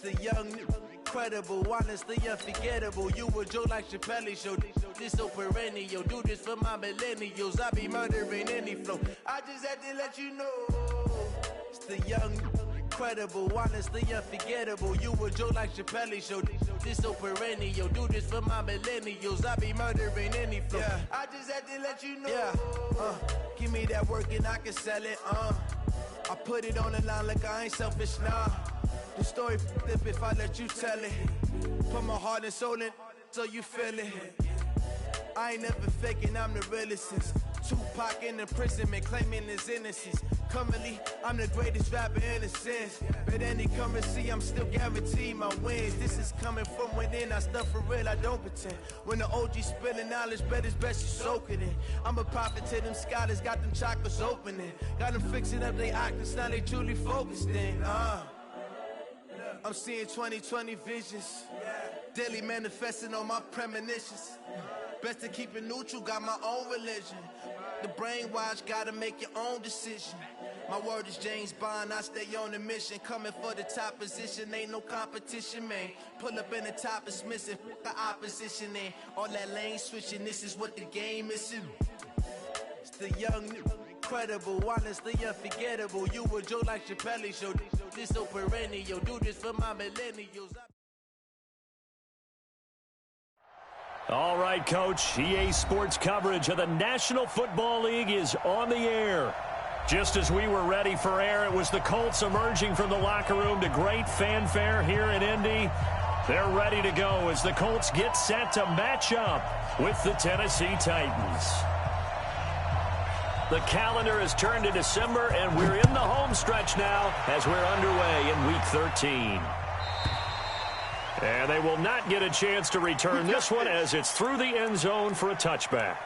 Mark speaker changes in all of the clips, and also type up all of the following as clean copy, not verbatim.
Speaker 1: The young, incredible, honestly unforgettable. You a Joe like Chappelle show. This so perennial. Do this for my millennials. I be murdering any flow. I just had to let you know. It's the young, incredible, honestly unforgettable. You a Joe like Chappelle show. This so perennial. Do this for my millennials. I be murdering any flow. Yeah. I just had to let you know. Yeah. Give me that work and I can sell it. I put it on the line like I ain't selfish, nah. The story flip if I let you tell it. Put my heart and soul in so you feel it. I ain't never faking, I'm the realest since Tupac in imprisonment, claiming his innocence. Currently, I'm the greatest rapper in a sense. But any currency, I'm still guaranteed my wins. This is coming from within, I stuff for real, I don't pretend. When the OG spilling knowledge, bet it's best you soak it in. I'm a prophet to them scholars, got them chakras opening. Got them fixing up they octaves, now they truly focused in. I'm seeing 2020 visions, daily manifesting on my premonitions. Best to keep it neutral, got my own religion. The brainwash, gotta make your own decision. My word is James Bond, I stay on the mission. Coming for the top position, ain't no competition, man. Pull up in the top, it's missing, the opposition in. All that lane switching, this is what the game is in. It's the young, incredible, honestly unforgettable. You a Joe like Chappelle show. This so perennial. Do this for my millennials.
Speaker 2: All right, Coach. EA Sports coverage of the National Football League is on the air. Just as we were ready for air, it was the Colts emerging from the locker room to great fanfare here in Indy. They're ready to go as the Colts get set to match up with the Tennessee Titans. The calendar has turned to December, and we're in the home stretch now as we're underway in Week 13. And they will not get a chance to return this one as it's through the end zone for a touchback.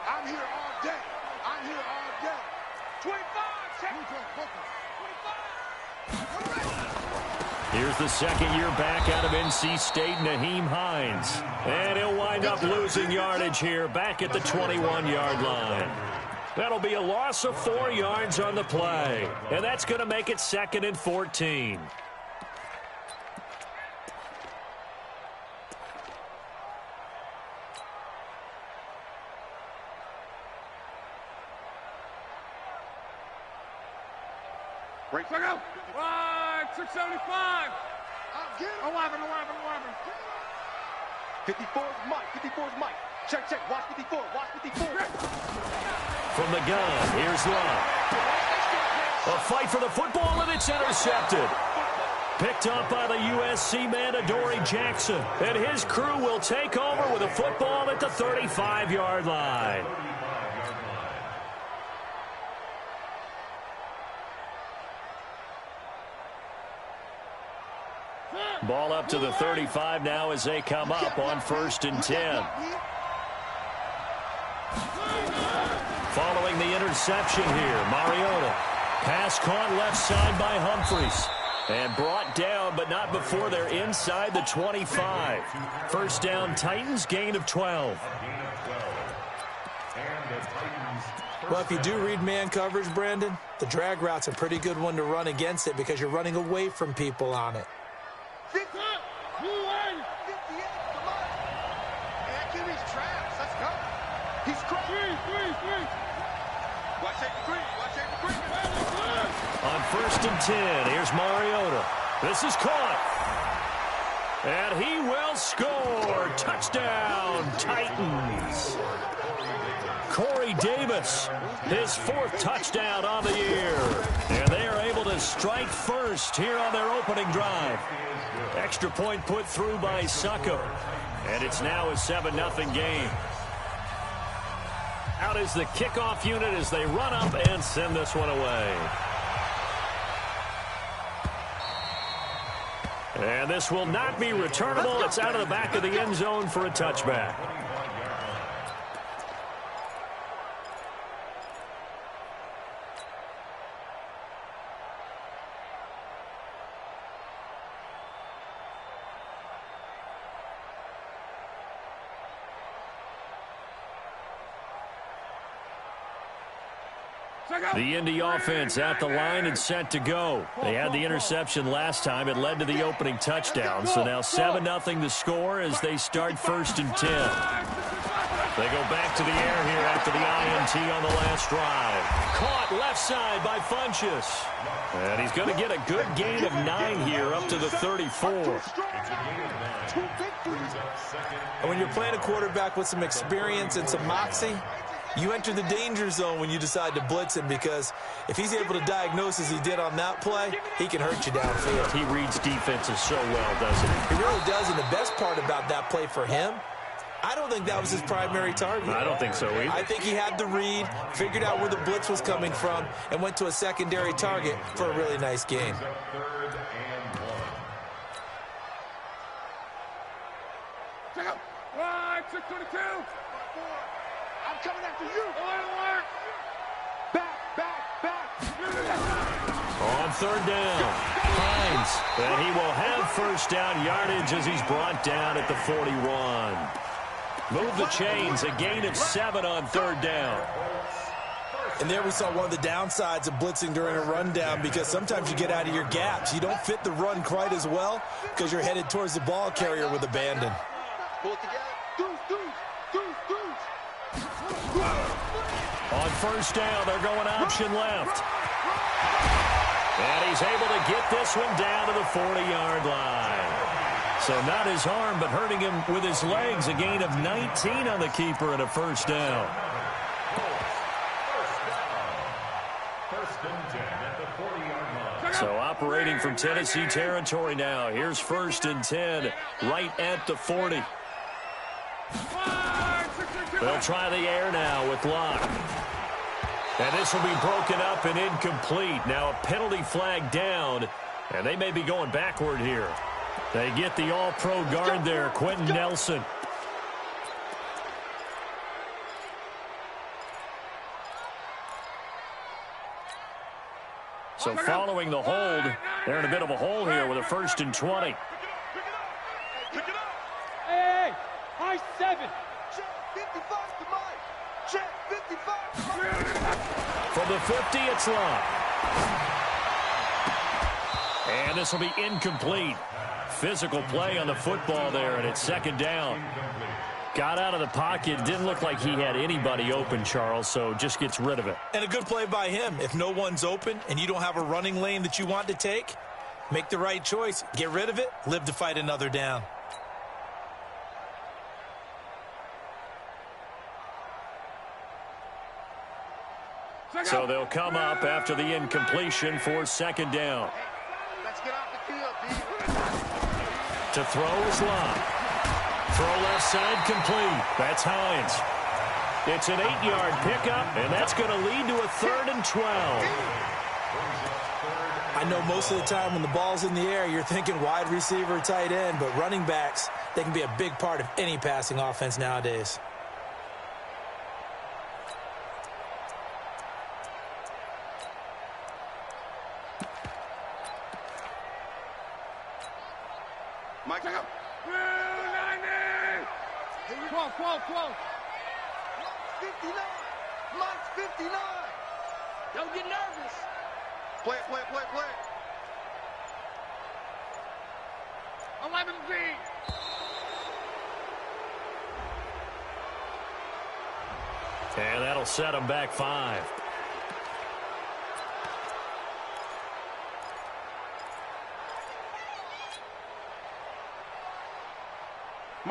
Speaker 3: I'm here all day. I'm here all day. 25, check. 25.
Speaker 2: Here's the second year back out of NC State, Nyheim Hines. And he'll wind up losing yardage here back at the 21-yard line. That'll be a loss of 4 yards on the play. And that's going to make it 2nd and 14.
Speaker 3: Break, go. 675. 11. 54 is Mike. 54 is Mike. Check. Watch 54. Watch 54.
Speaker 2: From the gun, here's Love. A fight for the football, and it's intercepted. Picked up by the USC man, Adoree Jackson. And his crew will take over with a football at the 35-yard line. Ball up to the 35 now as they come up on 1st and 10. Following the interception here, Mariota. Pass caught left side by Humphries. And brought down, but not before they're inside the 25. First down, Titans, gain of 12.
Speaker 4: Well, if you do read man coverage, Brandon, the drag route's a pretty good one to run against it because you're running away from people on it.
Speaker 2: On 1st and 10, here's Mariota. This is caught. And he will score. Touchdown, Titans. Corey Davis, his 4th touchdown on the year. And they are able to strike first here on their opening drive. Extra point put through by Succo. And it's now a 7-0 game. Out is the kickoff unit as they run up and send this one away. And this will not be returnable. It's out of the back of the end zone for a touchback. The Indy offense at the line and set to go. They had the interception last time. It led to the opening touchdown. So now 7-0 the score as they start 1st and 10. They go back to the air here after the INT on the last drive. Caught left side by Funchess. And he's going to get a good gain of 9 here up to the 34.
Speaker 4: And when you're playing a quarterback with some experience and some moxie, you enter the danger zone when you decide to blitz him, because if he's able to diagnose as he did on that play, he can hurt you downfield.
Speaker 2: He reads defenses so well, doesn't he?
Speaker 4: He really does, and the best part about that play for him, I don't think that was his primary target.
Speaker 2: I don't think so either.
Speaker 4: I think he had the read, figured out where the blitz was coming from, and went to a secondary target for a really nice game.
Speaker 3: Check out. 622. I'm coming after you. Alert. Back.
Speaker 2: On 3rd down, Hines. And he will have 1st down yardage as he's brought down at the 41. Move the chains, a gain of 7 on 3rd down.
Speaker 4: And there we saw one of the downsides of blitzing during a rundown, because sometimes you get out of your gaps. You don't fit the run quite as well because you're headed towards the ball carrier with abandon.
Speaker 3: Pull it together.
Speaker 2: On 1st down, they're going option left. And he's able to get this one down to the 40-yard line. So not his arm, but hurting him with his legs. A gain of 19 on the keeper and a 1st down. So operating from Tennessee territory now. Here's 1st and 10 right at the 40. They'll try the air now with Locke. And this will be broken up and incomplete. Now a penalty flag down, and they may be going backward here. They get the all-pro guard there, Quentin Nelson. So following the hold, they're in a bit of a hole here with a 1st and 20.
Speaker 5: Hey, high 7.
Speaker 3: Check 55 to Mike. Check 55.
Speaker 2: From the 50, it's Locke. And this will be incomplete. Physical play on the football there, and it's 2nd down. Got out of the pocket. Didn't look like he had anybody open, Charles, so just gets rid of it.
Speaker 4: And a good play by him. If no one's open and you don't have a running lane that you want to take, make the right choice. Get rid of it. Live to fight another down.
Speaker 2: So they'll come up after the incompletion for 2nd down.
Speaker 3: Let's get off the field, B.
Speaker 2: To throw is Locke. Throw left side complete. That's Hines. It's an 8-yard pickup, and that's going to lead to a 3rd and 12.
Speaker 4: I know most of the time when the ball's in the air, you're thinking wide receiver, tight end, but running backs, they can be a big part of any passing offense nowadays.
Speaker 3: Mike, check out.
Speaker 5: 12.
Speaker 3: 59. Mike's 59.
Speaker 5: Don't get nervous.
Speaker 3: Play.
Speaker 5: 11B.
Speaker 2: And that'll set him back 5.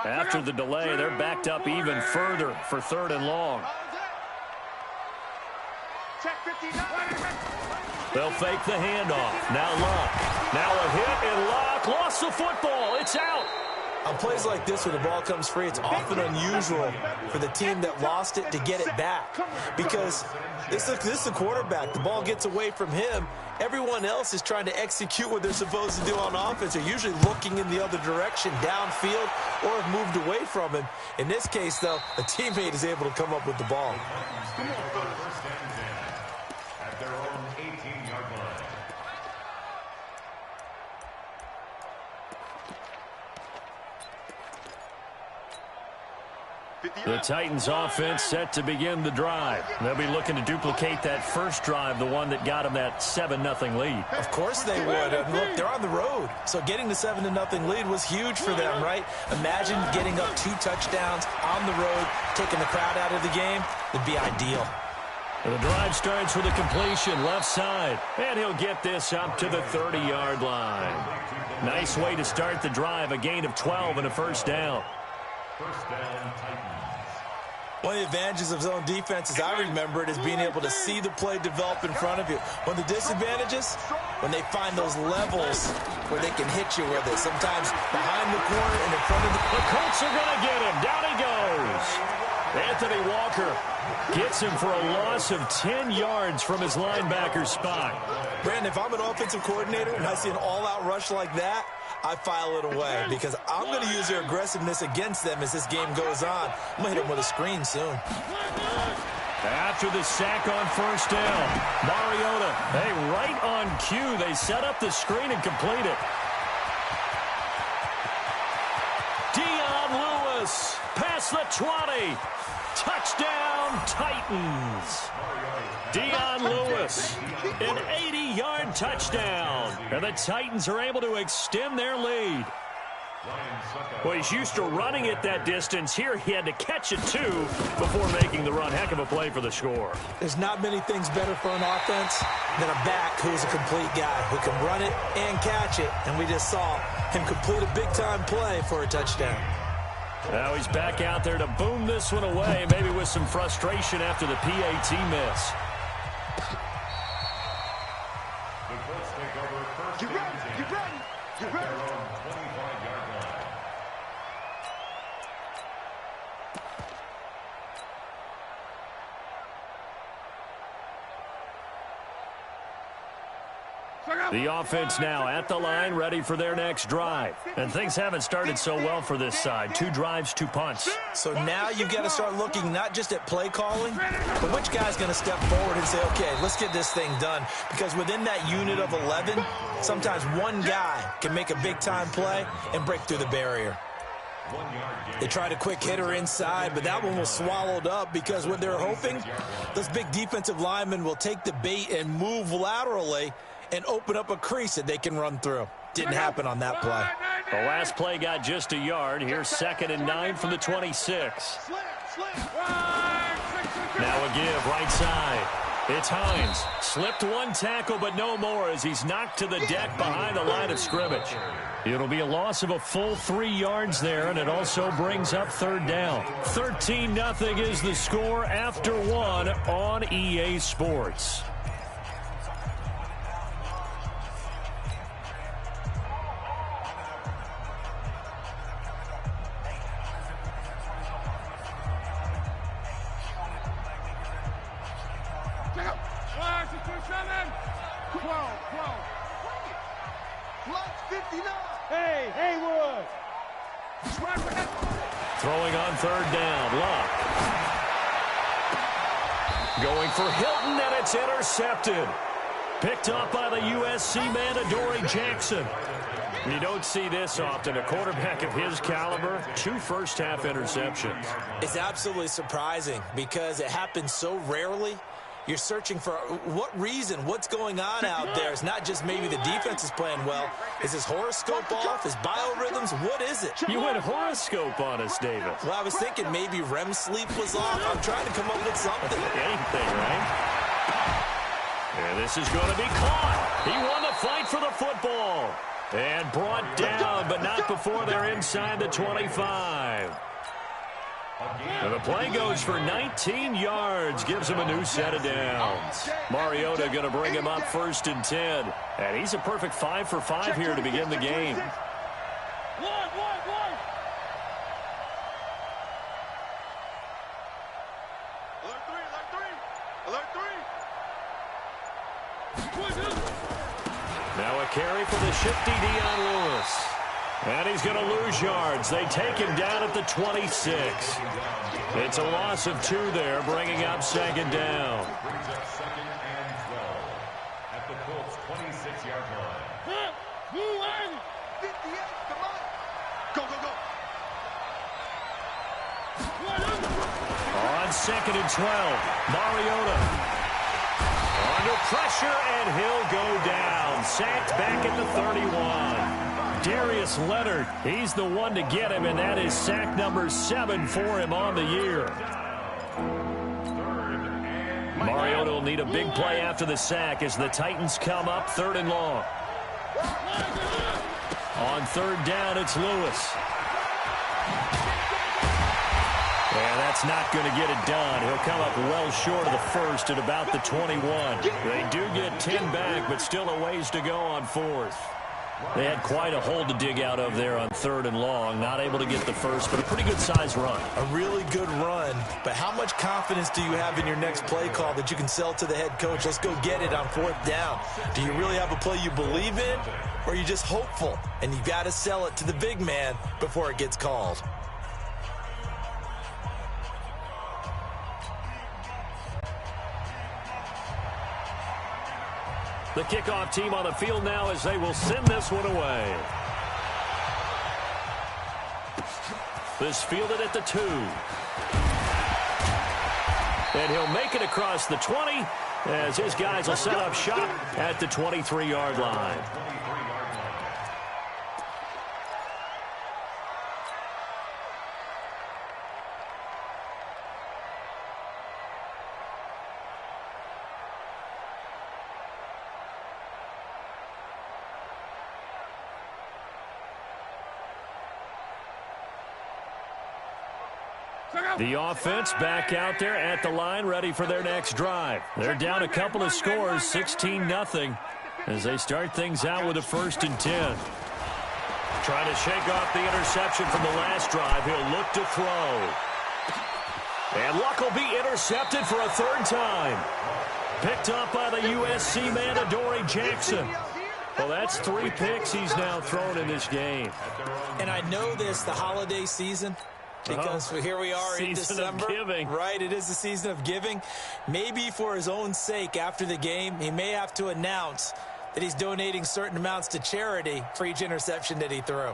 Speaker 2: After the delay, they're backed up even further for 3rd and long.
Speaker 3: Check 59.
Speaker 2: They'll fake the handoff. Now Locke. Now a hit, and Locke lost the football. It's out.
Speaker 4: On plays like this where the ball comes free, it's often unusual for the team that lost it to get it back. Because this is the quarterback. The ball gets away from him. Everyone else is trying to execute what they're supposed to do on offense. They're usually looking in the other direction, downfield, or have moved away from him. In this case, though, a teammate is able to come up with the ball.
Speaker 6: At their own 18-yard line.
Speaker 2: The Titans offense set to begin the drive. They'll be looking to duplicate that first drive, the one that got them that 7-0 lead.
Speaker 4: Of course they would. And look, they're on the road. So getting the 7-0 lead was huge for them, right? Imagine getting up 2 touchdowns on the road, taking the crowd out of the game. It'd be ideal.
Speaker 2: The drive starts with a completion left side, and he'll get this up to the 30-yard line. Nice way to start the drive, a gain of 12 and a first down.
Speaker 6: First down, Titans.
Speaker 4: One of the advantages of zone defense, as I remember it, is being able to see the play develop in front of you. One of the disadvantages, when they find those levels where they can hit you with it. Sometimes behind the corner and in front of the...
Speaker 2: The Colts are going to get him. Down he goes. Anthony Walker gets him for a loss of 10 yards from his linebacker spot.
Speaker 4: Brandon, if I'm an offensive coordinator and I see an all-out rush like that, I file it away because I'm going to use their aggressiveness against them as this game goes on. I'm going to hit them with a screen soon.
Speaker 2: After the sack on first down, Mariota, hey, right on cue. They set up the screen and complete it. Dion Lewis, past the 20. Touchdown, Titans. Dion Lewis, an 80-yard touchdown. And the Titans are able to extend their lead. Well, he's used to running it that distance. Here he had to catch it, too, before making the run. Heck of a play for the score.
Speaker 4: There's not many things better for an offense than a back who's a complete guy who can run it and catch it. And we just saw him complete a big-time play for a touchdown.
Speaker 2: Now he's back out there to boom this one away, maybe with some frustration after the PAT miss.
Speaker 6: The Colts take over first.
Speaker 3: Get ready, get ready, get ready.
Speaker 6: Their own 25-yard line.
Speaker 2: The offense now at the line, ready for their next drive. And things haven't started so well for this side. 2 drives, 2 punts.
Speaker 4: So now you've got to start looking not just at play calling, but which guy's going to step forward and say, okay, let's get this thing done. Because within that unit of 11, sometimes one guy can make a big-time play and break through the barrier. They tried a quick hitter inside, but that one was swallowed up because what they're hoping, those big defensive linemen will take the bait and move laterally and open up a crease that they can run through. Didn't happen on that play.
Speaker 2: The last play got just a yard. Here's 2nd and 9 from the 26. Now a give right side. It's Hines. Slipped one tackle, but no more as he's knocked to the deck behind the line of scrimmage. It'll be a loss of a full 3 yards there, and it also brings up 3rd down. 13-0 is the score after 1 on EA Sports.
Speaker 5: Hey, Haywood!
Speaker 2: Throwing on 3rd down, Luck. Going for Hilton, and it's intercepted. Picked up by the USC man, Adoree Jackson. You don't see this often. A quarterback of his caliber, 2 first-half interceptions.
Speaker 4: It's absolutely surprising because it happens so rarely. You're searching for what reason, what's going on out there. It's not just maybe the defense is playing well. Is his horoscope off? His biorhythms? What is it?
Speaker 2: You went horoscope on us, David.
Speaker 4: Well, I was thinking maybe REM sleep was off. I'm trying to come up with something.
Speaker 2: Anything, right? And this is going to be caught. He won the fight for the football. And brought down, but not before they're inside the 25. And the play goes for 19 yards, gives him a new set of downs. Mariota going to bring him up 1st and 10. And he's a perfect 5 for 5 here to begin the game.
Speaker 3: Alert three.
Speaker 2: Now a carry for the shifty Dion Lewis. And he's going to lose yards. They take him down at the 26. It's a loss of 2 there, bringing up second down.
Speaker 6: Brings up second and 12 at the Colts' 26-yard line.
Speaker 3: 58, come on. Go, go, go.
Speaker 2: On second and 12, Mariota under pressure, and he'll go down. Sacked back at the 31. Darius Leonard, he's the one to get him, and that is sack number 7 for him on the year. Mariota will need a big play after the sack as the Titans come up 3rd and long. On 3rd down, it's Lewis. And that's not going to get it done. He'll come up well short of the first at about the 21. They do get 10 back, but still a ways to go on 4th. They had quite a hole to dig out of there on 3rd and long. Not able to get the first, but a pretty good-sized run.
Speaker 4: A really good run, but how much confidence do you have in your next play call that you can sell to the head coach? Let's go get it on 4th down. Do you really have a play you believe in, or are you just hopeful? And you've got to sell it to the big man before it gets called.
Speaker 2: The kickoff team on the field now as they will send this one away. This fielded at the 2. And he'll make it across the 20 as his guys will set up shop at the 23-yard line. The offense back out there at the line, ready for their next drive. They're down a couple of scores, 16-0, as they start things out with a 1st and 10. Trying to shake off the interception from the last drive. He'll look to throw. And Luck will be intercepted for a 3rd time. Picked up by the USC man, Adoree Jackson. Well, that's 3 picks he's now thrown in this game.
Speaker 4: And I know this, the holiday season, because here we are in December. Right, it is the season of giving. Maybe for his own sake after the game, he may have to announce that he's donating certain amounts to charity for each interception that he threw.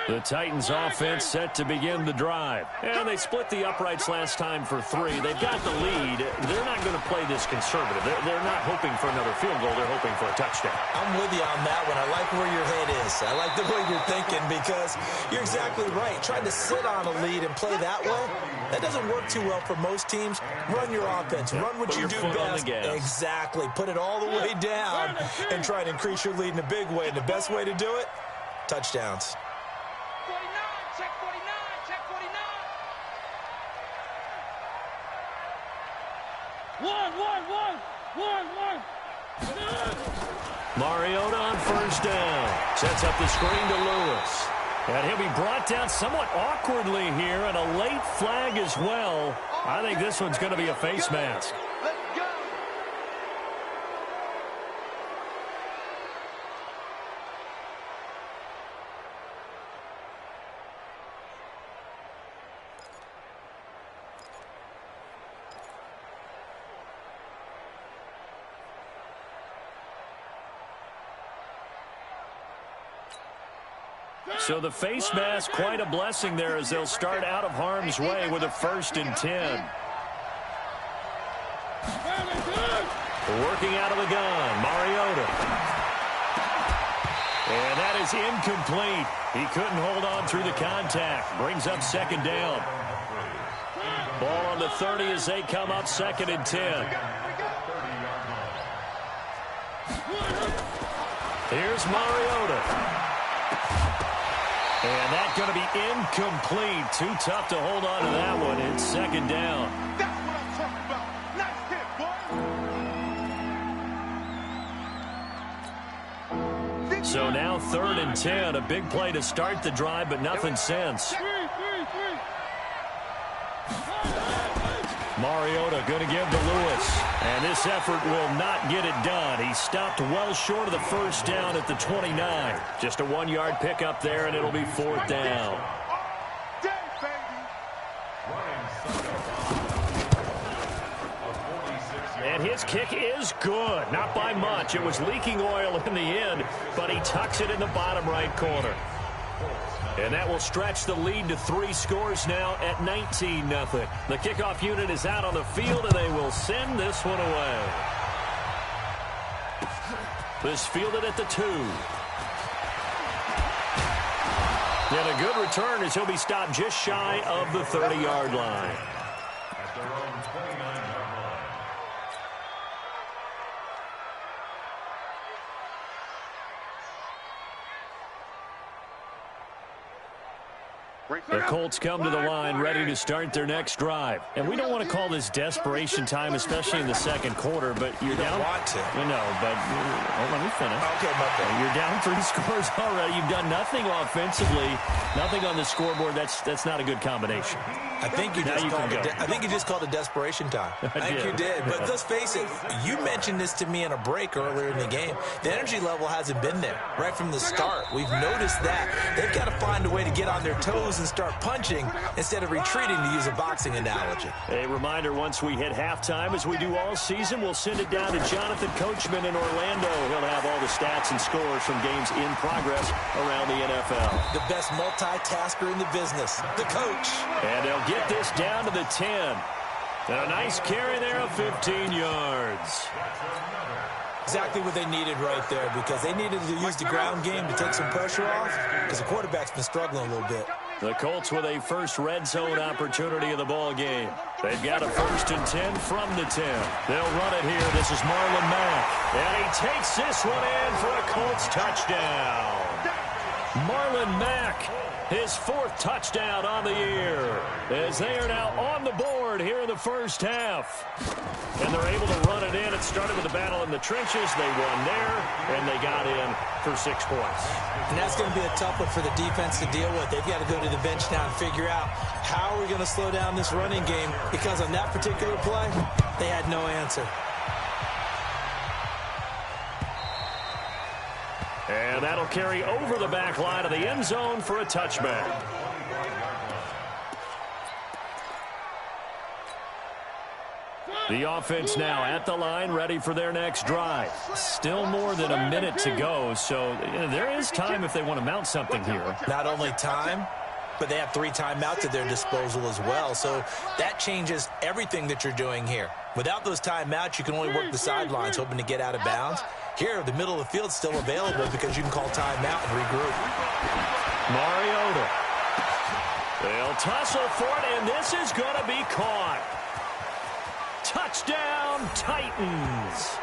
Speaker 2: The Titans offense set to begin the drive. And they split the uprights last time for 3. They've got the lead. They're not going to play this conservative. They're not hoping for another field goal. They're hoping for a touchdown.
Speaker 4: I'm with you on that one. I like where your head is. I like the way you're thinking because you're exactly right. Trying to sit on a lead and play that way, that doesn't work too well for most teams. Run your offense. Run what you do best. Exactly. Put it all the way down and try to increase your lead in a big way. And the best way to do it, touchdowns.
Speaker 2: Mariota on 1st down. Sets up the screen to Lewis. And he'll be brought down somewhat awkwardly here, and a late flag as well. I think this one's going to be a face mask. So the face mask, quite a blessing there as they'll start out of harm's way with a 1st and 10. Working out of the gun, Mariota. And that is incomplete. He couldn't hold on through the contact. Brings up 2nd down. Ball on the 30 as they come up 2nd and 10. Here's Mariota. And that's going to be incomplete. Too tough to hold on to that one. It's 2nd down.
Speaker 3: That's what I'm talking about. Nice hit, boy.
Speaker 2: So now 3rd and 10. A big play to start the drive, but nothing since. Mariota going to give to Lewis. And this effort will not get it done. He stopped well short of the first down at the 29. Just a 1-yard pickup there, and it'll be 4th down. And his kick is good. Not by much. It was leaking oil in the end, but he tucks it in the bottom right corner. And that will stretch the lead to 3 scores now at 19-0. The kickoff unit is out on the field, and they will send this one away. This fielded at the 2. And a good return as he'll be stopped just shy of the 30-yard line.
Speaker 6: At their own 29-yard line.
Speaker 2: The Colts come to the line ready to start their next drive. And we don't want to call this desperation time, especially in the second quarter, but you're down.
Speaker 4: You want to.
Speaker 2: No, but let me finish.
Speaker 4: Okay, my bad.
Speaker 2: You're down 3 scores already. You've done nothing offensively, nothing on the scoreboard. That's not a good combination.
Speaker 4: I think you just called it desperation time. I think you did. But let's face it, you mentioned this to me in a break earlier in the game. The energy level hasn't been there right from the start. We've noticed that. They've got to find a way to get on their toes and start punching instead of retreating, to use a boxing analogy.
Speaker 2: A reminder, once we hit halftime, as we do all season, we'll send it down to Jonathan Coachman in Orlando. He'll have all the stats and scores from games in progress around the NFL.
Speaker 4: The best multitasker in the business, the coach.
Speaker 2: And they'll get this down to the 10. And a nice carry there of 15 yards.
Speaker 4: Exactly what they needed right there, because they needed to use the ground game to take some pressure off, because the quarterback's been struggling a little bit.
Speaker 2: The Colts with a first red zone opportunity of the ball game. They've got a 1st and 10 from the 10. They'll run it here. This is Marlon Mack. And he takes this one in for a Colts touchdown. Marlon Mack, his 4th touchdown on the year, as they are now on the board here in the first half. And they're able to run it in. It started with a battle in the trenches. They won there, and they got in for 6 points.
Speaker 4: And that's going to be a tough one for the defense to deal with. They've got to go to the bench now and figure out how are we going to slow down this running game, because on that particular play, they had no answer.
Speaker 2: And that'll carry over the back line of the end zone for a touchback. The offense now at the line, ready for their next drive. Still more than a minute to go, so there is time if they want to mount something here.
Speaker 4: Not only time, but they have 3 timeouts at their disposal as well, so that changes everything that you're doing here. Without those timeouts, you can only work the sidelines, hoping to get out of bounds. Here, the middle of the field's still available because you can call timeout and regroup.
Speaker 2: Mariota. They'll tussle for it, and this is going to be caught. Touchdown, Titans.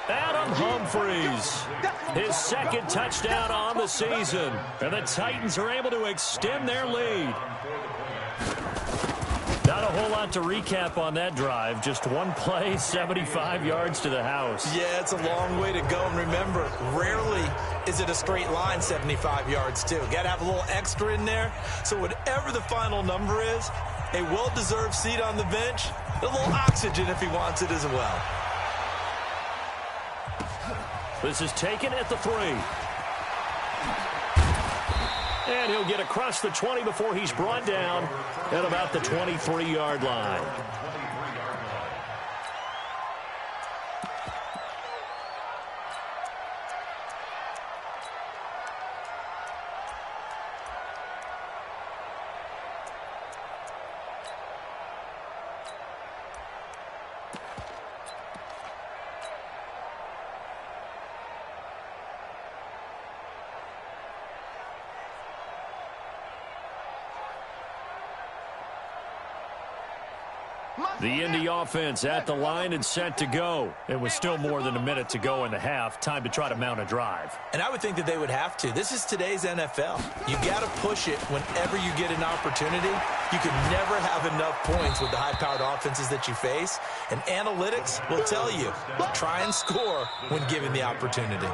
Speaker 2: Adam Humphries, his 2nd touchdown on the season. And the Titans are able to extend their lead. Not a whole lot to recap on that drive. Just one play, 75 yards to the house.
Speaker 4: Yeah, it's a long way to go. And remember, rarely is it a straight line 75 yards, too. Got to have a little extra in there. So whatever the final number is, a well-deserved seat on the bench, a little oxygen if he wants it as well.
Speaker 2: This is taken at the 3. And he'll get across the 20 before he's brought down at about the 23-yard line. The Indy offense at the line and set to go. It was still more than a minute to go in the half. Time to try to mount a drive.
Speaker 4: And I would think that they would have to. This is today's NFL. You got to push it whenever you get an opportunity. You can never have enough points with the high-powered offenses that you face. And analytics will tell you, try and score when given the opportunity.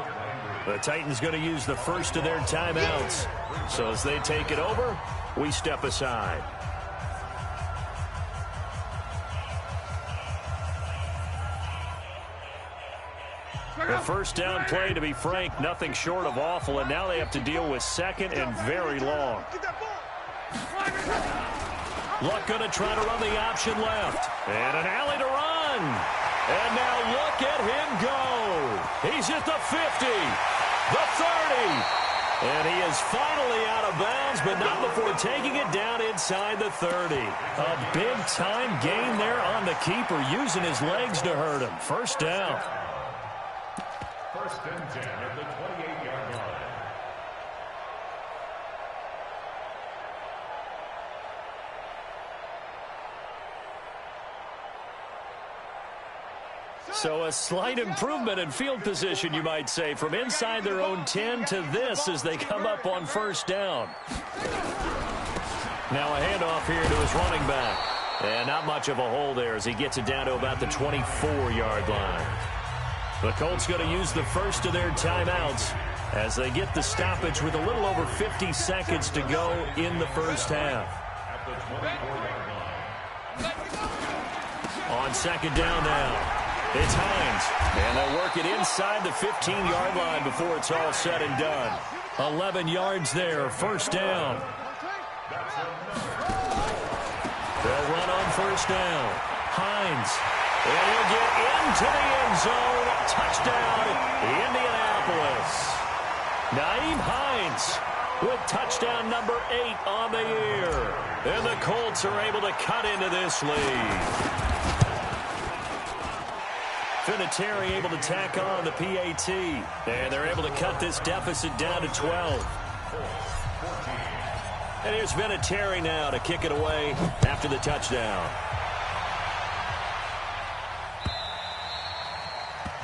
Speaker 2: The Titans going to use the first of their timeouts. So as they take it over, we step aside. The first down play, to be frank, nothing short of awful, and now they have to deal with second and very long. Luck going to try to run the option left. And an alley to run. And now look at him go. He's at the 50, the 30. And he is finally out of bounds, but not before taking it down inside the 30. A big-time gain there on the keeper, using his legs to hurt him. First down.
Speaker 6: First and 10 at the 28-yard line.
Speaker 2: So a slight improvement in field position, you might say, from inside their own 10 to this as they come up on first down. Now a handoff here to his running back. And not much of a hole there as he gets it down to about the 24-yard line. The Colts going to use the first of their timeouts as they get the stoppage with a little over 50 seconds to go in the first half.
Speaker 6: At the 24-yard line.
Speaker 2: On second down now. It's Hines, and they'll work it inside the 15-yard line before it's all said and done. 11 yards there, first down. They'll run on first down. Hines, and he'll get into the end zone. Touchdown, Indianapolis. Nyheim Hines with touchdown number 8 on the year. And the Colts are able to cut into this lead. Vinatieri able to tack on the PAT. And they're able to cut this deficit down to 12. And here's Vinatieri now to kick it away after the touchdown.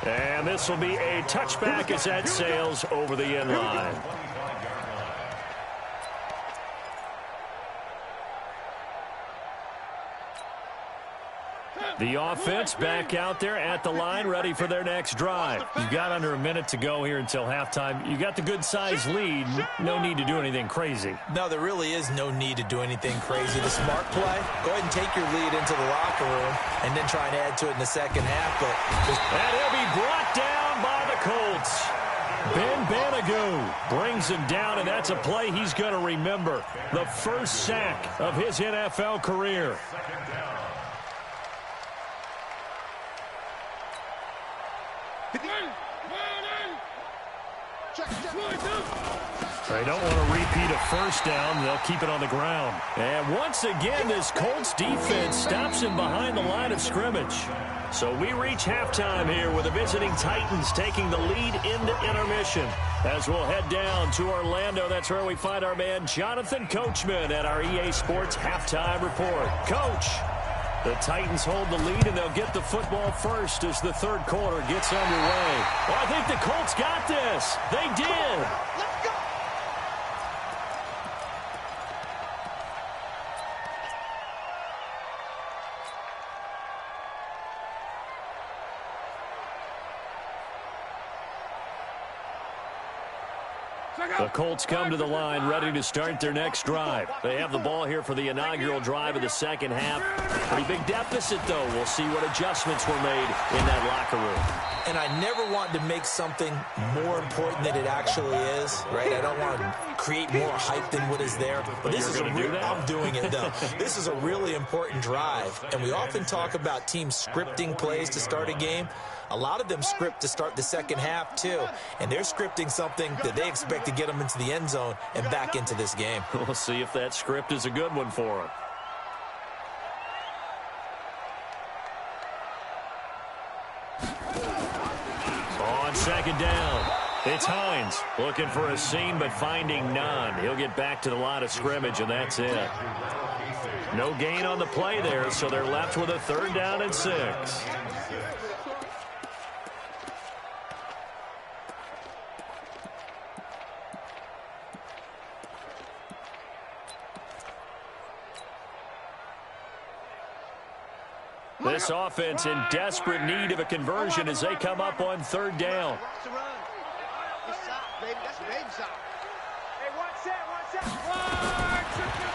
Speaker 2: And this will be a touchback as that sails over the end line. The offense back out there at the line, ready for their next drive. You've got under a minute to go here until halftime. You got the good-sized lead. No need to do anything crazy.
Speaker 4: No, there really is no need to do anything crazy. The smart play, go ahead and take your lead into the locker room and then try and add to it in the second half.
Speaker 2: And he'll be brought down by the Colts. Ben Banagou brings him down, and that's a play he's going to remember. The first sack of his NFL career. They don't want to repeat a first down. They'll keep it on the ground. And once again, this Colts defense stops him behind the line of scrimmage. So we reach halftime here with the visiting Titans taking the lead into intermission. As we'll head down to Orlando, that's where we find our man Jonathan Coachman at our EA Sports Halftime Report. Coach, the Titans hold the lead, and they'll get the football first as the third quarter gets underway. Well, I think the Colts got this. They did. The Colts come to the line ready to start their next drive. They have the ball here for the inaugural drive of the second half. Pretty big deficit, though. We'll see what adjustments were made in that locker room.
Speaker 4: And I never want to make something more important than it actually is, right? I don't want to create more hype than what is there.
Speaker 2: But this is
Speaker 4: I'm doing it, though. This is a really important drive. And we often talk about teams scripting plays to start a game. A lot of them script to start the second half, too. And they're scripting something that they expect to get them into the end zone and back into this game.
Speaker 2: We'll see if that script is a good one for them. On second down, it's Hines looking for a seam but finding none. He'll get back to the line of scrimmage, and that's it. No gain on the play there, so they're left with a 3rd down and 6. This offense in desperate need of a conversion as they come up on 3rd down.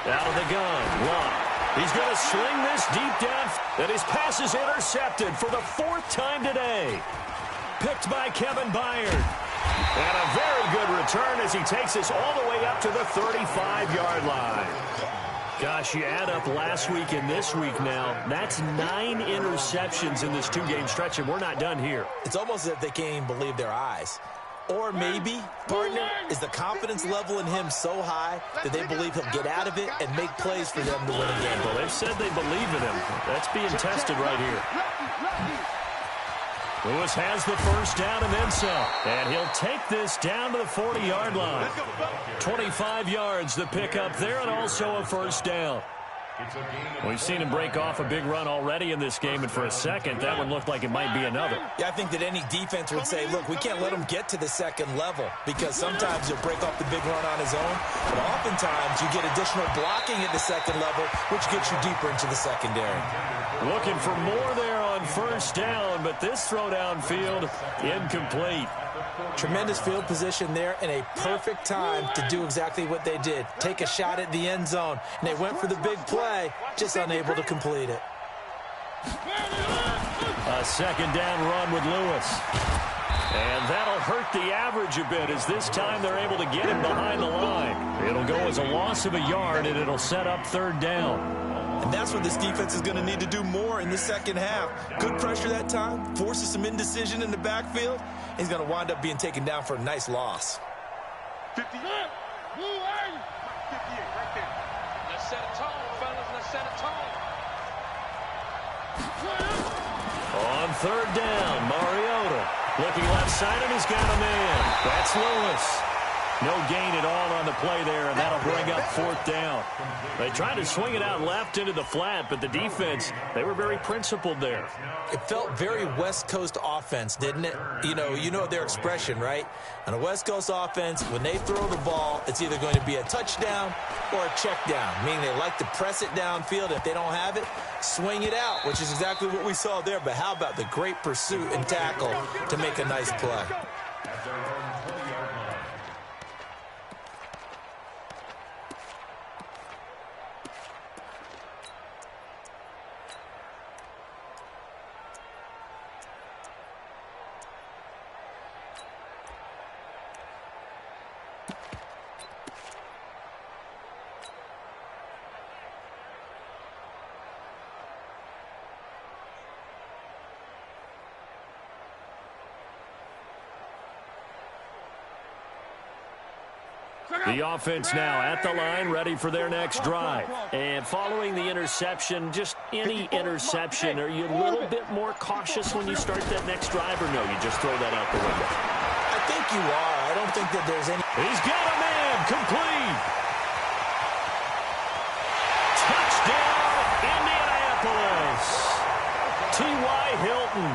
Speaker 2: Out of the gun, Luck. He's going to sling this deep down, and his pass is intercepted for the 4th time today. picked by Kevin Byard. And a very good return as he takes us all the way up to the 35-yard line. Gosh, you add up last week and this week now, that's 9 interceptions in this 2-game stretch, and we're not done here.
Speaker 4: It's almost as if they can't even believe their eyes. Or maybe, partner, is the confidence level in him so high that they believe he'll get out of it and make plays for them to win a game.
Speaker 2: Well, they've said they believe in him. That's being tested right here. Lewis has the first down and then some. And he'll take this down to the 40-yard line. 25 yards the pickup there, and also a first down. We've seen him break off a big run already in this game, and for a second, that one looked like it might be another.
Speaker 4: Yeah, I think that any defense would say, look, we can't let him get to the second level, because sometimes he'll break off the big run on his own, but oftentimes you get additional blocking at the second level, which gets you deeper into the secondary.
Speaker 2: Looking for more there on first down, but this throw downfield incomplete.
Speaker 4: Tremendous field position there and a perfect time to do exactly what they did. Take a shot at the end zone, and they went for the big play, just unable to complete it.
Speaker 2: A second down run with Lewis. And that'll hurt the average a bit as this time they're able to get him behind the line. It'll go as a loss of a yard, and it'll set up third down.
Speaker 4: And that's what this defense is going to need to do more in the second half. Good pressure that time, forces some indecision in the backfield. He's going to wind up being taken down for a nice loss.
Speaker 3: 58 right there.
Speaker 7: Let's set a tone, fellas. Let's set a tone.
Speaker 2: On third down, Mariota looking left side, and he's got a man. That's Lewis. No gain at all on the play there, and that'll bring up fourth down. They tried to swing it out left into the flat, but the defense, they were very principled there.
Speaker 4: It felt very West Coast offense, didn't it? You know their expression, right? On a West Coast offense, when they throw the ball, it's either going to be a touchdown or a check down, meaning they like to press it downfield. If they don't have it, swing it out, which is exactly what we saw there. But how about the great pursuit and tackle to make a nice play?
Speaker 2: The offense now at the line, ready for their next drive. And following the interception, just any interception, are you a little bit more cautious when you start that next drive, or no, you just throw that out the window?
Speaker 4: I think you are. I don't think that there's any...
Speaker 2: He's got a man, complete. Touchdown, Indianapolis. T.Y. Hilton,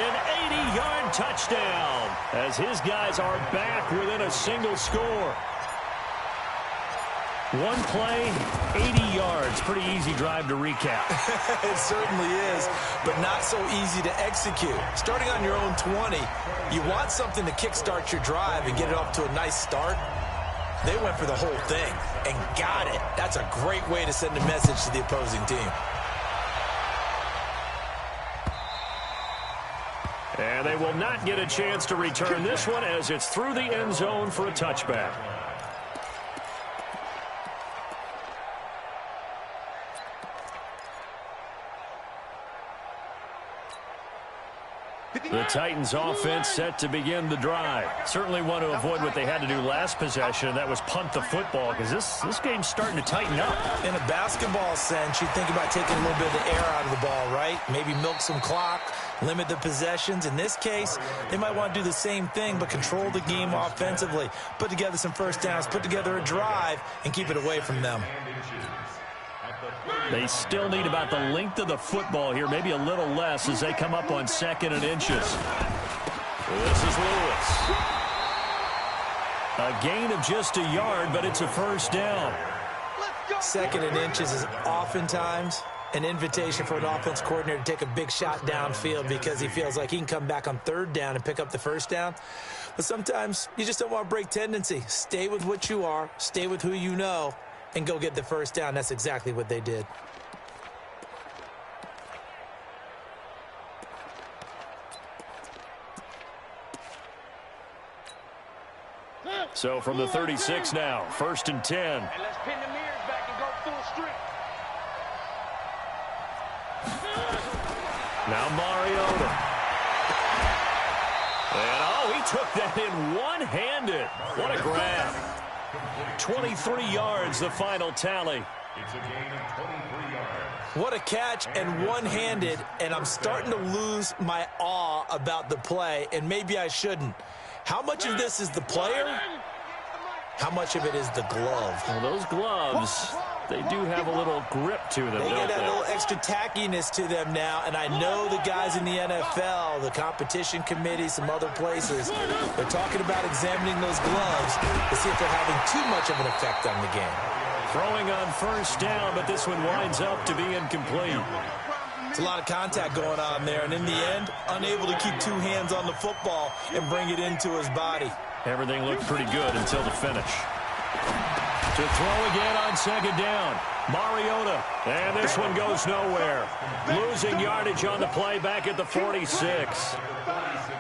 Speaker 2: an 80-yard touchdown, as his guys are back within a single score. One play, 80 yards. Pretty easy drive to recap.
Speaker 4: It certainly is, but not so easy to execute. Starting on your own 20, you want something to kickstart your drive and get it off to a nice start. They went for the whole thing and got it. That's a great way to send a message to the opposing team.
Speaker 2: And they will not get a chance to return this one as it's through the end zone for a touchback. The Titans offense set to begin the drive. Certainly want to avoid what they had to do last possession, and that was punt the football, because this game's starting to tighten up.
Speaker 4: In a basketball sense, you think about taking a little bit of the air out of the ball, right? Maybe milk some clock, limit the possessions. In this case, they might want to do the same thing, but control the game offensively. Put together some first downs, put together a drive, and keep it away from them.
Speaker 2: They still need about the length of the football here, maybe a little less as they come up on 2nd and inches. This is Lewis. A gain of just a yard, but it's a first down.
Speaker 4: 2nd and inches is oftentimes an invitation for an offense coordinator to take a big shot downfield because he feels like he can come back on 3rd down and pick up the first down. But sometimes you just don't want to break tendency. Stay with what you are, stay with who you know, and go get the first down. That's exactly what they did.
Speaker 2: So from the 36 now, 1st and 10.
Speaker 7: And let's pin the mirrors back and go full strength.
Speaker 2: Now Mariota. And, oh, he took that in one-handed. What a grab. 23 yards, the final tally.
Speaker 6: It's a gain of 23 yards.
Speaker 4: What a catch and one-handed, and I'm starting to lose my awe about the play, and maybe I shouldn't. How much of this is the player? How much of it is the glove?
Speaker 2: Well, those gloves, they do have a little grip to them,
Speaker 4: They
Speaker 2: don't
Speaker 4: get that
Speaker 2: they?
Speaker 4: little extra tackiness to them now, and I know the guys in the NFL, the competition committee, some other places, they're talking about examining those gloves to see if they're having too much of an effect on the game.
Speaker 2: Throwing on 1st down, but this one winds up to be incomplete.
Speaker 4: It's a lot of contact going on there, and in the end, unable to keep two hands on the football and bring it into his body.
Speaker 2: Everything looked pretty good until the finish. To throw again on 2nd down. Mariota. And this one goes nowhere. Losing yardage on the play back at the 46.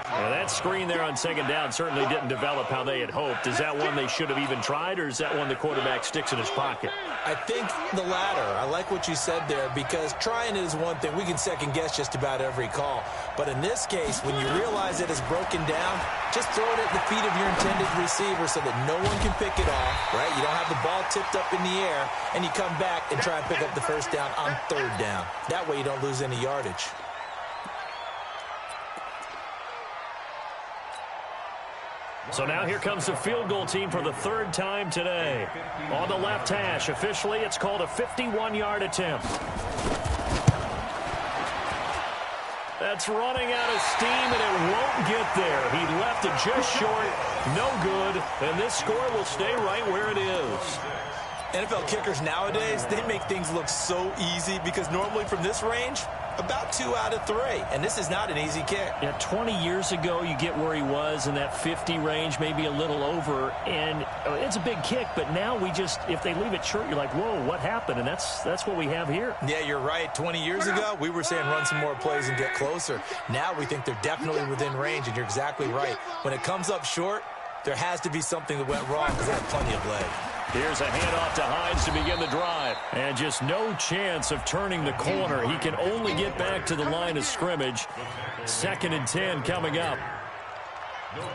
Speaker 2: Now that screen there on 2nd down certainly didn't develop how they had hoped. Is that one they should have even tried, or is that one the quarterback sticks in his pocket?
Speaker 4: I think the latter. I like what you said there, because trying it is one thing. We can second-guess just about every call. But in this case, when you realize it is broken down, just throw it at the feet of your intended receiver so that no one can pick it off, right? You don't have the ball tipped up in the air, and you come back and try and pick up the 1st down on 3rd down. That way you don't lose any yardage.
Speaker 2: So now here comes the field goal team for the 3rd time today. On the left hash, officially it's called a 51-yard attempt. That's running out of steam, and it won't get there. He left it just short, no good, and this score will stay right where it is.
Speaker 4: NFL kickers nowadays, they make things look so easy, because normally from this range, about 2 out of 3, and this is not an easy kick.
Speaker 2: Yeah, 20 years ago, you get where he was in that 50 range, maybe a little over, and it's a big kick, but now we just, if they leave it short, you're like, whoa, what happened? And that's what we have here.
Speaker 4: Yeah, you're right. 20 years ago, we were saying run some more plays and get closer. Now we think they're definitely within range, and you're exactly right. When it comes up short, there has to be something that went wrong, because they had plenty of leg.
Speaker 2: Here's a handoff to Hines to begin the drive. And just no chance of turning the corner. He can only get back to the line of scrimmage. 2nd and 10 coming up.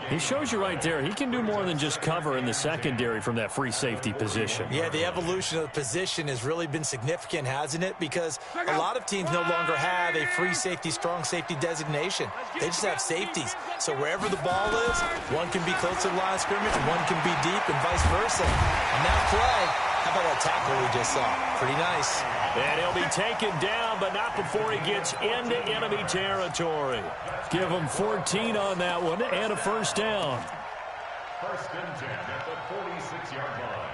Speaker 2: He shows you right there, he can do more than just cover in the secondary from that free safety position.
Speaker 4: Yeah, the evolution of the position has really been significant, hasn't it? Because a lot of teams no longer have a free safety, strong safety designation. They just have safeties. So wherever the ball is, one can be close to the line of scrimmage, one can be deep, and vice versa. On that play, how about that tackle we just saw? Pretty nice.
Speaker 2: And he'll be taken down, but not before he gets into enemy territory. Give him 14 on that one and a 1st down.
Speaker 6: 1st and 10 at the 46-yard line.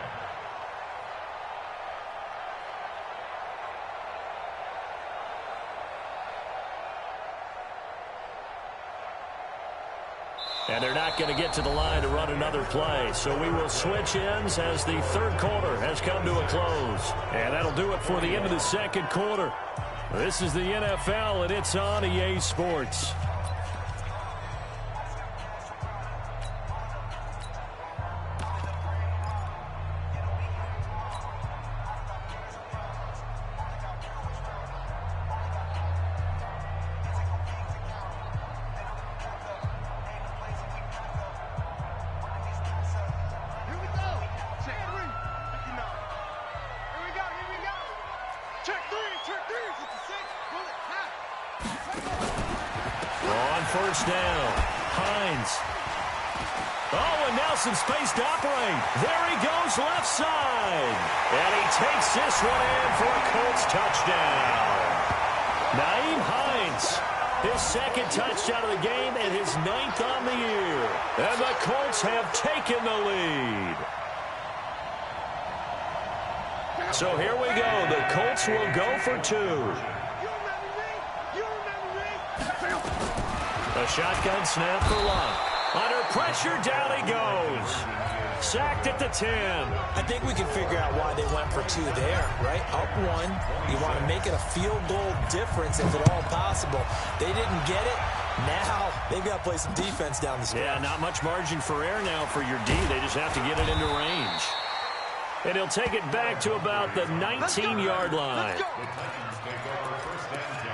Speaker 2: And they're not going to get to the line to run another play. So we will switch ends as the 3rd quarter has come to a close. And that'll do it for the end of the 2nd quarter. This is the NFL, and it's on EA Sports. On 1st down, Hines. Oh, and Nelson space to operate. There he goes left side. And he takes this one in for a Colts touchdown. Nyheim Hines, his 2nd touchdown of the game and his 9th on the year. And the Colts have taken the lead. So here we go. The Colts will go for 2. A shotgun snap for Love. Under pressure, down he goes. Sacked at the 10.
Speaker 4: I think we can figure out why they went for 2 there, right? Up 1. You want to make it a field goal difference if at all possible. They didn't get it. Now they've got to play some defense down the stretch.
Speaker 2: Yeah, not much margin for error now for your D. They just have to get it into range. And he'll take it back to about the 19-yard line.
Speaker 6: The Titans take over first and 10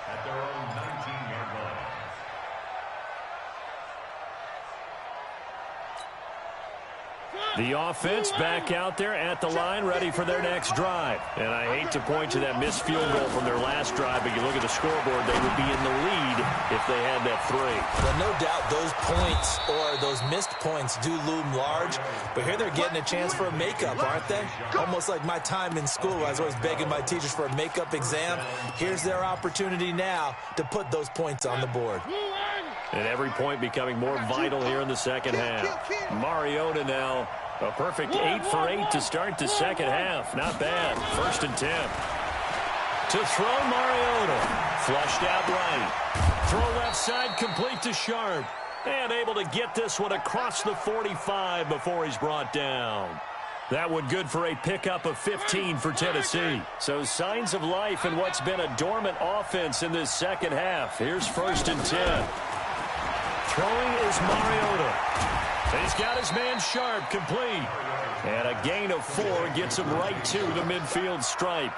Speaker 6: at their own 19-yard line.
Speaker 2: The offense back out there at the line, ready for their next drive. And I hate to point to that missed field goal from their last drive, but you look at the scoreboard, they would be in the lead if they had that 3.
Speaker 4: Well, no doubt those points or those missed points do loom large, but here they're getting a chance for a makeup, aren't they? Almost like my time in school. I was always begging my teachers for a makeup exam. Here's their opportunity now to put those points on the board.
Speaker 2: And every point becoming more vital here in the second half. Mariota now, a perfect 8 for 8 to start the second half. Not bad. First and 10. To throw, Mariota. Flushed out right. Throw left side, complete to Sharp. And able to get this one across the 45 before he's brought down. That one good for a pickup of 15 for Tennessee. So signs of life in what's been a dormant offense in this second half. Here's first and 10. Throwing is Mariota. He's got his man Sharp complete. And a gain of 4 gets him right to the midfield stripe.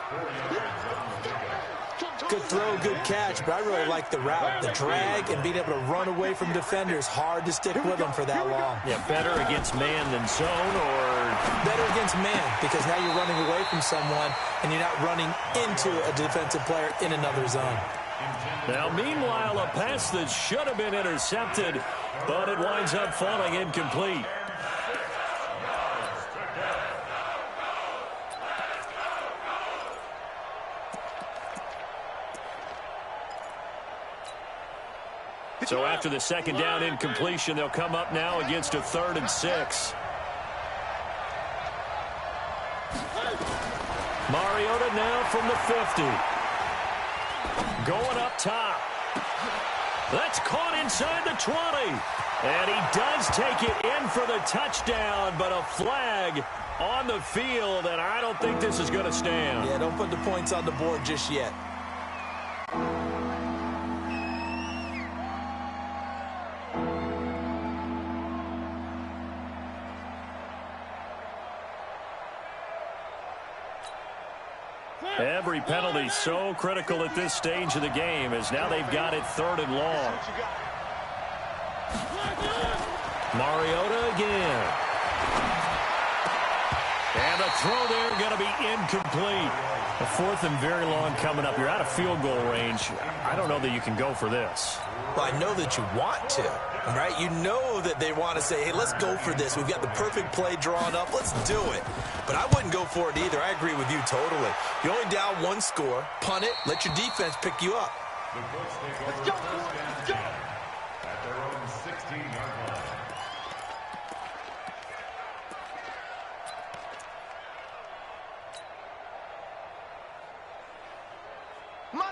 Speaker 4: Good throw, good catch, but I really like the route. The drag and being able to run away from defenders. Hard to stick with them for that long.
Speaker 2: Yeah, better against man than zone, or
Speaker 4: better against man, because now you're running away from someone and you're not running into a defensive player in another zone.
Speaker 2: Now, meanwhile, a pass that should have been intercepted, but it winds up falling incomplete. So after the second down incompletion, they'll come up now against a 3rd and 6. Mariota now from the 50. Going up top. That's caught inside the 20. And he does take it in for the touchdown, but a flag on the field, and I don't think this is going to stand.
Speaker 4: Yeah, don't put the points on the board just yet.
Speaker 2: Every penalty so critical at this stage of the game, as now they've got it 3rd and long. Mariota again. And the throw there going to be incomplete. A 4th and very long coming up. You're out of field goal range. I don't know that you can go for this.
Speaker 4: Well, I know that you want to, right? You know that they want to say, hey, let's go for this. We've got the perfect play drawn up. Let's do it. But I wouldn't go for it either. I agree with you totally. You're only down 1 score. Punt it. Let your defense pick you up.
Speaker 6: The Colts take over first and 10 at their own 16-yard line.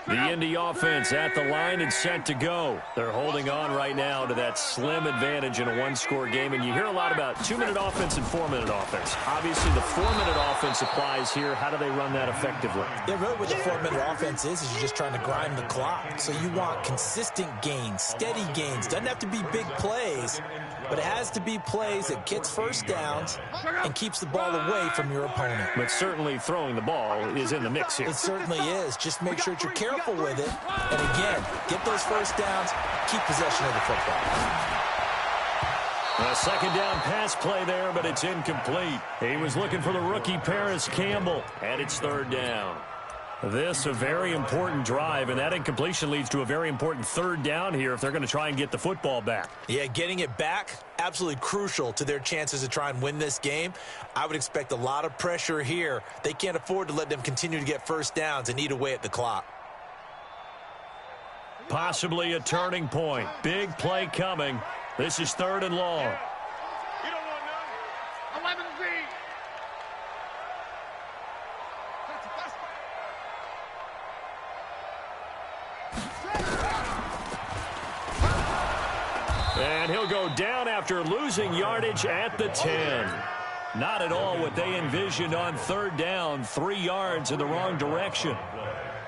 Speaker 2: The Indy offense at the line and set to go. They're holding on right now to that slim advantage in a 1-score game. And you hear a lot about 2-minute offense and 4-minute offense. Obviously, the 4-minute offense applies here. How do they run that effectively?
Speaker 4: Yeah, really what the 4-minute offense is you're just trying to grind the clock. So you want consistent gains, steady gains. Doesn't have to be big plays, but it has to be plays that gets first downs and keeps the ball away from your opponent.
Speaker 2: But certainly throwing the ball is in the mix here.
Speaker 4: It certainly is. Just make sure that you're careful with it. And again, get those first downs, keep possession of the football.
Speaker 2: A second down pass play there, but it's incomplete. He was looking for the rookie Paris Campbell, and it's 3rd down. This a very important drive, and that incompletion leads to a very important 3rd down here if they're going to try and get the football back.
Speaker 4: Yeah, getting it back, absolutely crucial to their chances to try and win this game. I would expect a lot of pressure here. They can't afford to let them continue to get first downs and eat away at the clock.
Speaker 2: Possibly a turning point. Big play coming. This is 3rd and long.
Speaker 3: You don't want none. 11Z.
Speaker 2: And he'll go down after losing yardage at the 10. Not at all what they envisioned on 3rd down. 3 yards in the wrong direction.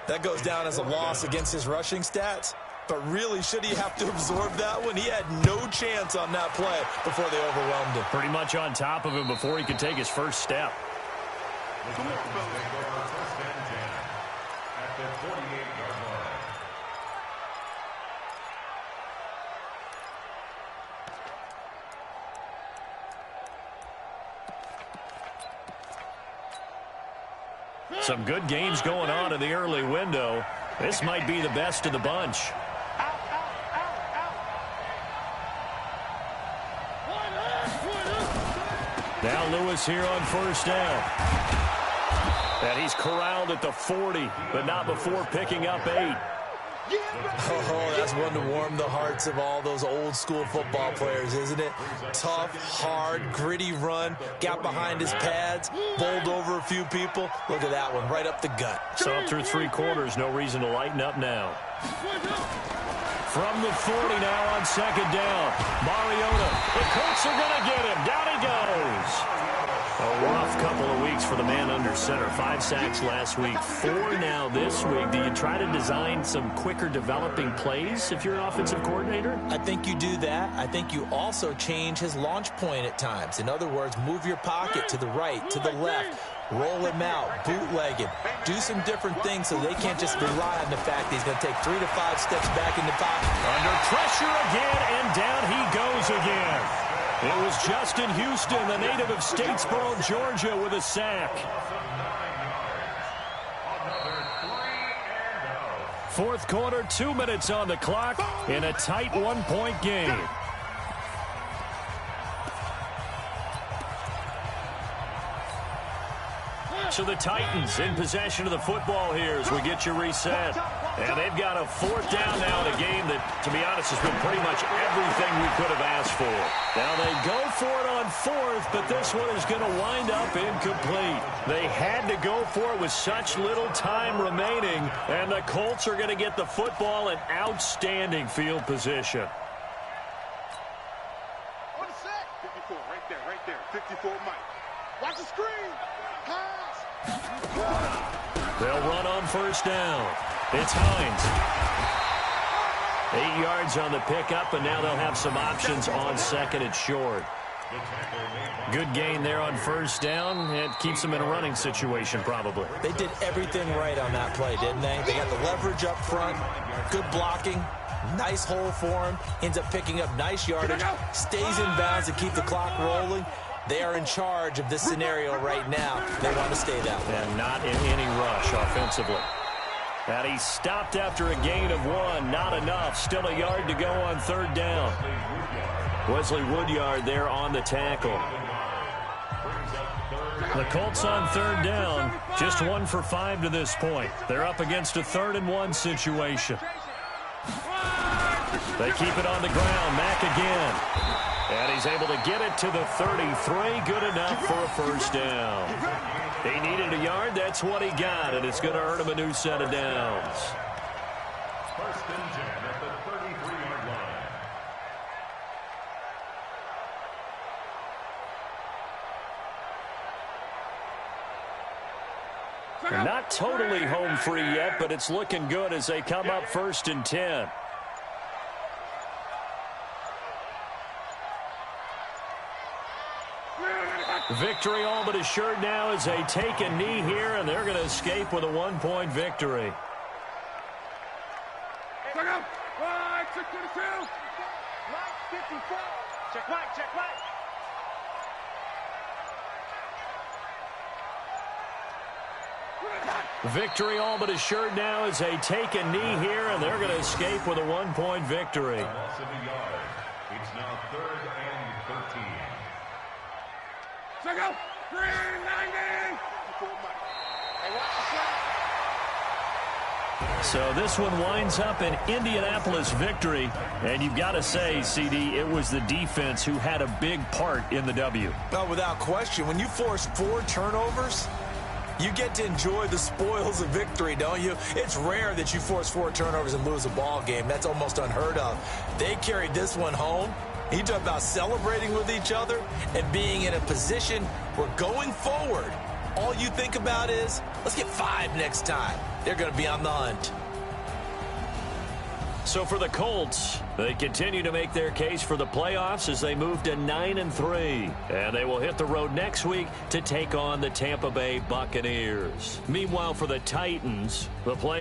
Speaker 4: That goes down as a loss against his rushing stats. But really, should he have to absorb that one? He had no chance on that play before they overwhelmed him.
Speaker 2: Pretty much on top of him before he could take his first step.
Speaker 3: Come on, fellas.
Speaker 6: At the 48-yard line.
Speaker 2: Some good games going on in the early window. This might be the best of the bunch. Now Lewis here on first down. And he's corralled at the 40, but not before picking up 8.
Speaker 4: Oh, that's one to warm the hearts of all those old school football players, isn't it? Tough, hard, gritty run, got behind his pads, bowled over a few people. Look at that one, right up the gut.
Speaker 2: So through 3 quarters, no reason to lighten up now. From the 40 now on second down. Mariota, the Colts are going to get him. Down he goes. A rough couple of weeks for the man under center. 5 sacks last week, 4 now this week. Do you try to design some quicker developing plays if you're an offensive coordinator?
Speaker 4: I think you do that. I think you also change his launch point at times. In other words, move your pocket to the right, to the left. Roll him out, bootleg him. Do some different things so they can't just rely on the fact that he's going to take 3 to 5 steps back in the pocket.
Speaker 2: Under pressure again, and down he goes again. It was Justin Houston, the native of Statesboro, Georgia, with a sack. 4th quarter, 2 minutes on the clock in a tight 1-point game. So the Titans in possession of the football here as we get you reset. And they've got a 4th down now in a game that, to be honest, has been pretty much everything we could have asked for. Now they go for it on 4th, but this one is going to wind up incomplete. They had to go for it with such little time remaining, and the Colts are going to get the football in outstanding field position.
Speaker 3: On the set. 54, right there. 54, Mike. Watch the screen. Pass.
Speaker 2: They'll run on first down. It's Hines. 8 yards on the pickup, and now they'll have some options on 2nd and short. Good gain there on first down. It keeps them in a running situation, probably.
Speaker 4: They did everything right on that play, didn't they? They got the leverage up front, good blocking, nice hole for him, ends up picking up nice yardage, stays in bounds to keep the clock rolling. They are in charge of this scenario right now. They want to stay that way.
Speaker 2: And not in any rush offensively. And he stopped after a gain of 1. Not enough. Still a yard to go on 3rd down. Wesley Woodyard there on the tackle. The Colts on 3rd down. Just 1 for 5 to this point. They're up against a 3rd and 1 situation. They keep it on the ground. Mack again. And he's able to get it to the 33. Good enough for a first down. He needed a yard. That's what he got, and it's going to earn him a new set of downs.
Speaker 6: 1st and 10 at the 33-yard line.
Speaker 2: Not totally home free yet, but it's looking good as they come up 1st and 10. Victory all but assured now as they take a knee here, and they're going to escape with a 1-point victory.
Speaker 3: Check out. Right, 622.
Speaker 7: Right, 54. Check right, check right.
Speaker 2: Victory all but assured now as they take a knee here, and they're going to escape with a 1-point victory.
Speaker 6: Loss of a yard. It's now 3rd and 13.
Speaker 3: Check out. 390.
Speaker 7: Hey, watch the shot.
Speaker 2: So this one winds up an Indianapolis victory, and you've got to say, CD, it was the defense who had a big part in the W.
Speaker 4: No, without question. When you force 4 turnovers, you get to enjoy the spoils of victory, don't you? It's rare that you force 4 turnovers and lose a ball game. That's almost unheard of. They carried this one home. You talk about celebrating with each other and being in a position where going forward, all you think about is, let's get 5 next time. They're going to be on the hunt.
Speaker 2: So for the Colts, they continue to make their case for the playoffs as they move to 9-3. And they will hit the road next week to take on the Tampa Bay Buccaneers. Meanwhile, for the Titans, the play